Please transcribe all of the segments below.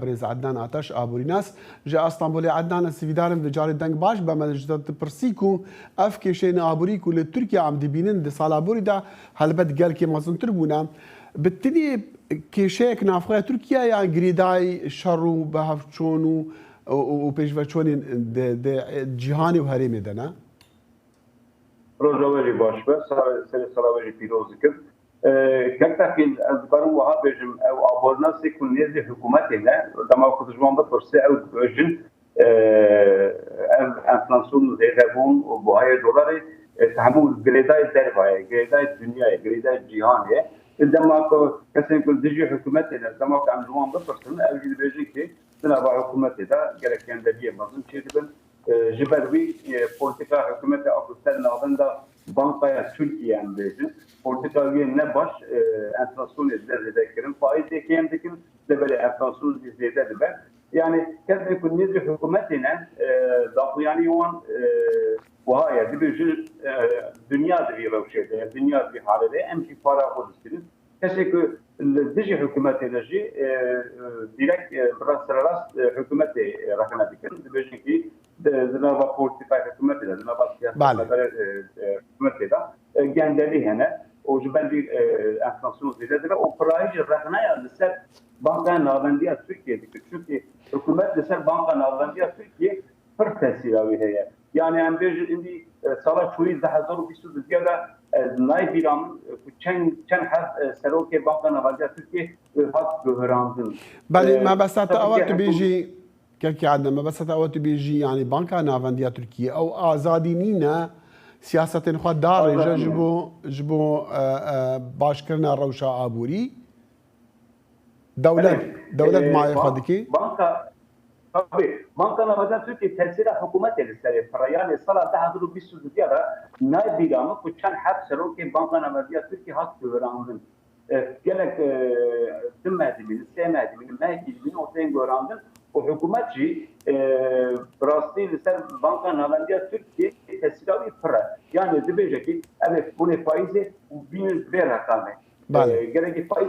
برز عدنان آتش آبوریناس جا استانبول عدنان سویدارم و جاری دنگ باش به مجلس پرسیکو اف کشین آبوریکو لترکیا عم دبینن د سالابوری دا هلبت گل که مازنتر بونا بالتالي كيشيك نافخه تركيا يعني جريداي شرو بهفشونو وبيشفشوني جهاني وهريمي دنا روجاوي باش بس سلاوي بيروزكم كتاكين ازبرو وها بيجم او ابورناس يكون نيزي حكومتنا لما كنت جوان بفرسي او بيجن انفلاسيون زيدابون وبهاي دولاري تحمل جريداي الدرباي جريداي الدنيا جريداي الجهانيه عندما كسين كل ديجي حكومتنا عندما كان جوان بفرسي او جي بيجيكي سنة حكومتنا قال لك كان دبيه مازن تشيدبن جبروي بوليتيكا حكومتنا اكثر ناظندا بانكا تركيا يعني بيجن بوليتيكا نباش انفلاسيون زياده كريم فايده كام دكن دبل انفلاسيون زياده دبل يعني كان يكون نزل حكومتنا ضاف يعني وان وهاي دبيجن دنيا دبي روشه الدنيا دبي حاله ام في فراغ ودستين كشك الدجي حكومتنا جي ديريكت براس راس حكومتي ركنا دكن دبيجن كي زنابا بوليتيكا حكومتنا زنابا سياسه حكومتنا جاندلي هنا وجبالي انفلاسيون زياده وبرايج ركنا لسه بانكا ناظنديه تركيا çünkü hükümet لسه بانكا ناظنديه تركيا فرتسيلاوي هي يعني ام بيج عندي صار شوي زحزر بيسو زياده ناي بيرام كان حد سلوكي بانكا ناظنديه تركيا خاص بهراندن بله ما بس اوقات بيجي كي عندنا ما بس اوقات بيجي يعني بانكا ناظنديه تركيا او ازادي نينا سياسة خود دار جبو باشكرنا روشا آبوری دولت ماي خودكي بانكا ناظنديه تركيا تأثير حكومت السري فريان الصلاة تحضر بيسو زيادة ناي بيرام كان حد سلوكي بانكا ناظنديه تركيا خاص بهراندن قالك تمهدي من السماد من المهدي من وثين غوراندن وحكومتي براستي لسر بانكا ناظنديه تركيا تسلاوي فرا يعني دبيجكي ابي بوني فايزه وبين بيرها كامل قالك فايز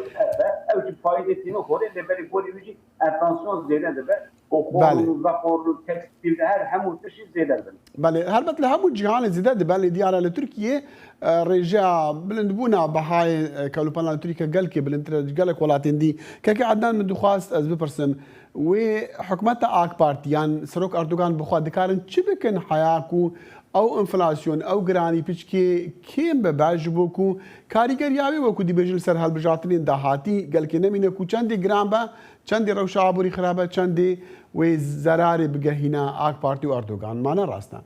او فايده تينو فوري اللي بولي يجي اتنسيون زياده دابا وخور فابور تكستيل هذا همو تشي زياده بله هربت لهمو جهان زياده بله ديارة لتركيا رجع بلندبونا بهاي كالوبانا تركيا قالك بلنتر قالك ولاتين دي كاكي عدنان من دخواست از ببرسم وحكمتها اك بارتي يعني سروك اردوغان بخوا دكارن چي بكن حياكو او انفلاسيون او گرانی پیچکی کیم به باجبوکو کاریگر یاوی وکو دی بجل سر هل بجاتلین دهاتی قال که نمینه کو چندی گرام با چندی روشا عبوری خرابه چندی و زراری بگهینا آک پارتی و اردوغان مانا راستان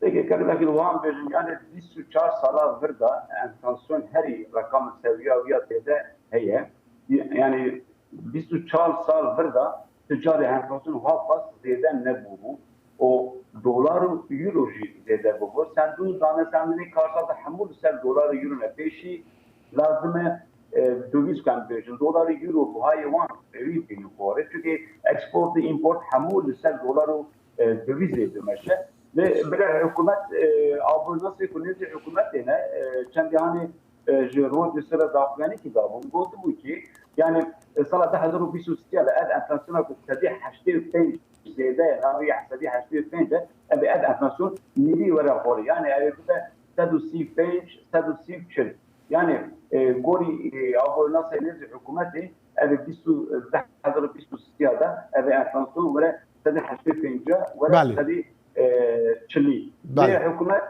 دیگه که لكن وام بجن يعني 24 ساله وردا انفلاسيون هري رقم سوياويات هي يعني 24 سال وردا تجاري انفلاسيون واقص زياده نبوه و دولار و یورو جی زیاده بگو سندو دانه سندنی کارسات حمول سر دلار یورو نپیشی لازمه دویز کم بیشن دلار یورو بهای وان ریپی نخوره چون اکسپورت ایمپورت حمول سر دلار و دویز دیدمشه برای حکومت آبورناسی کنیزی حکومت نه چند یعنی جرون سر دافغانی کی دابون گفت بود که یعنی سال 2023 لقد انفلاسیون کو تدی 85 زياده غادي يحسب حاجتي فين ابي اد انفلاسيون ميلي ولا فوري يعني ابي تدوسي فينش تدوسي تشل يعني قولي او ناس نزل حكومتي ابي بيسو حضر بيسو سياده ابي انفلاسيون ولا تدي حاجتي فينجا ولا تدي تشلي حكومات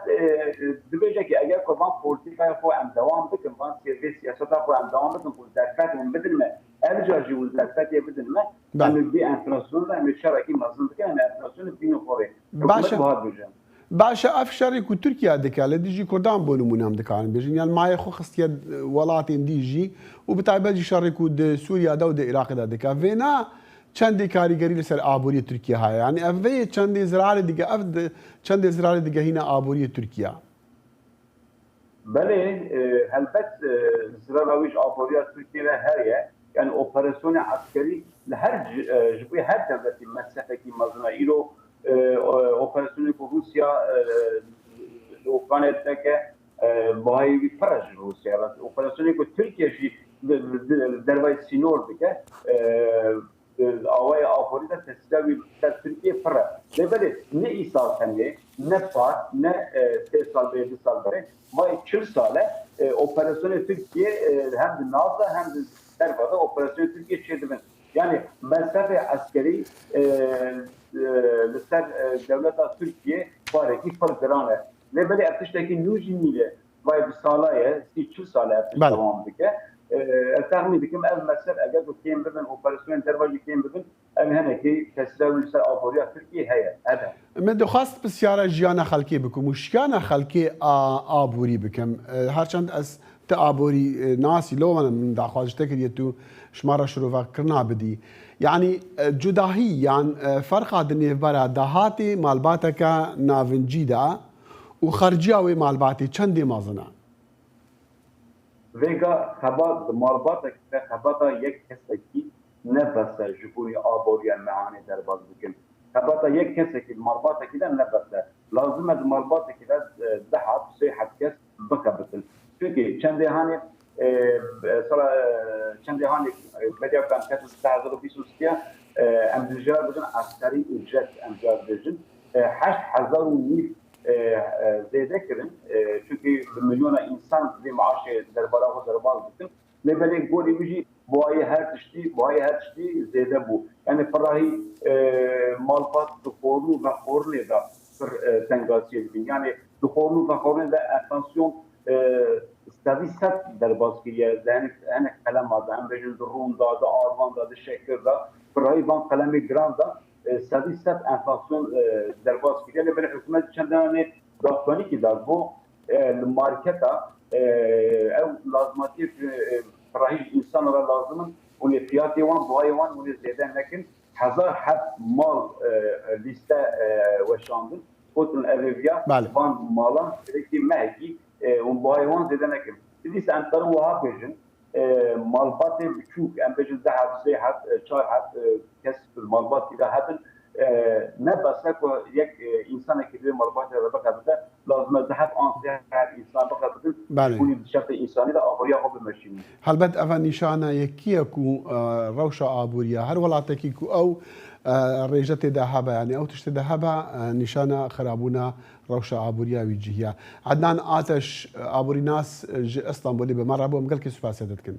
دبيجي اجا كمان بوليتيكا فو ام دوام بكم فان سياسه فو ام دوام بكم وزارات من بدل ما ارجع جو وزارات بدل ما من دي انفلاسيون من الشركه مازن كان انفلاسيون بينو فوري باشا افشاري كو تركيا دكاله ديجي كردان بونو منام دكان بيجن يعني ما يخو خصيا ولاتين ديجي وبتايبجي شاركو سوريا دا ود العراق دا دكا فينا چندی کاریگری لسر آبوری ترکیه های یعنی اوه چندی زراعه دیگه چندی زراعه دیگه هینا آبوری ترکیه بله هلبت زراعویش آبوری ترکیه هریه يعني اوبراسيون عسكري لهر جبوي هر دولة مسافة كي مزنا إيرو اوبراسيون روسيا لو كانت تك باي فرج روسيا اوبراسيون تركيا شي دربای سینور بکه لبرد نه ای سال تنه نه پار نه 3 سال به 2 سال بره ما 40 ساله اپراسyon Türkiye hem NAV'da hem de Serva'da operasyon Türkiye çevirdi. Yani mesafe askeri لسر دولت Türkiye farki farklarına ve böyle artıştaki nujiniyle vay bir salaya 40 sale artış devam ediyor. tahmin ediyorum ev mesela eğer bu kim بدن operasyon dervacı kim بدن em heneki tesirler لسر آبوریا Türkiye هي هذا من دخواست بسیارە ژیانە خەڵکی بکوم و شکانە خەڵکی ئابووری بکەم هەرچەند ئەس تە ئابووری ناسی لۆمە من داخوازشتە کردێت و شمارە شرۆڤکردنا بدی یعنی جوداهی یان فەرقا دنێڤبەرە داهاتی مالباتەکە ناڤنجیدا و خەرجیاوی مالباتی چەندێ مەزنە Vega xebat malbata ki xebata yek kesekî nebese ji bo aboriya mehanê derbas bikin. Xebata yek kesekî malbatekî de nebese. Lazim e malbatekî de dehat sê het kes bikebitin. Çünkü çendêhanê çendêhanê medyakan kesin 2023 em dijar bikin askerî ücret em jar bijin 8,000 زیاده کردن چونکه میلیون انسان به معاش درباره و دربار بودن لبلی گوری میشی باید هر تشتی زیاده بود یعنی فراهی مالبات دخورو و خورنه دا پر تنگاسی بین یعنی دخورو و خورنه دا اتانسیون استادی ست درباز کریه زنی هنه کلم آده هم بجن درون دا آروان دا شکر دا فراهی بان کلمی گران دا استادی ست enflasyon derbaز kiriye böyle hükümet çendane dağıtmanı ki da bu marketa ev lazımati farahiş insanlara lazımın onu fiyatı var bu ay var onu zeyden lakin hazar hep mal liste ve şandın otun evliya van malan ki mehki bu ay var zeyden lakin biz antarı vaha bejin malbat küçük embecil daha seyahat çarhat kes malbat ile hadin ne basık o یک insan ekibi malbat ile bakabilir lazım daha ansiyehat insan bakabilir bunun şartı insani de ahuriya o بمشیم هەلبەت ئەvە نیشانە یەکیەک و ڕەوشە ئابووریە هەر وڵاتێکی و ئەو ڕێژە تێدا هەبە ینی ئەو تشتێدا هەبە نیشانە خراببوونە ڕەوشە ئابووریاوی جیهە عەدنان ئاتەش ئابووری ناس ئەستانبولی بەمەڕە بۆ مگەڵکی سوپاسێ دەکەن.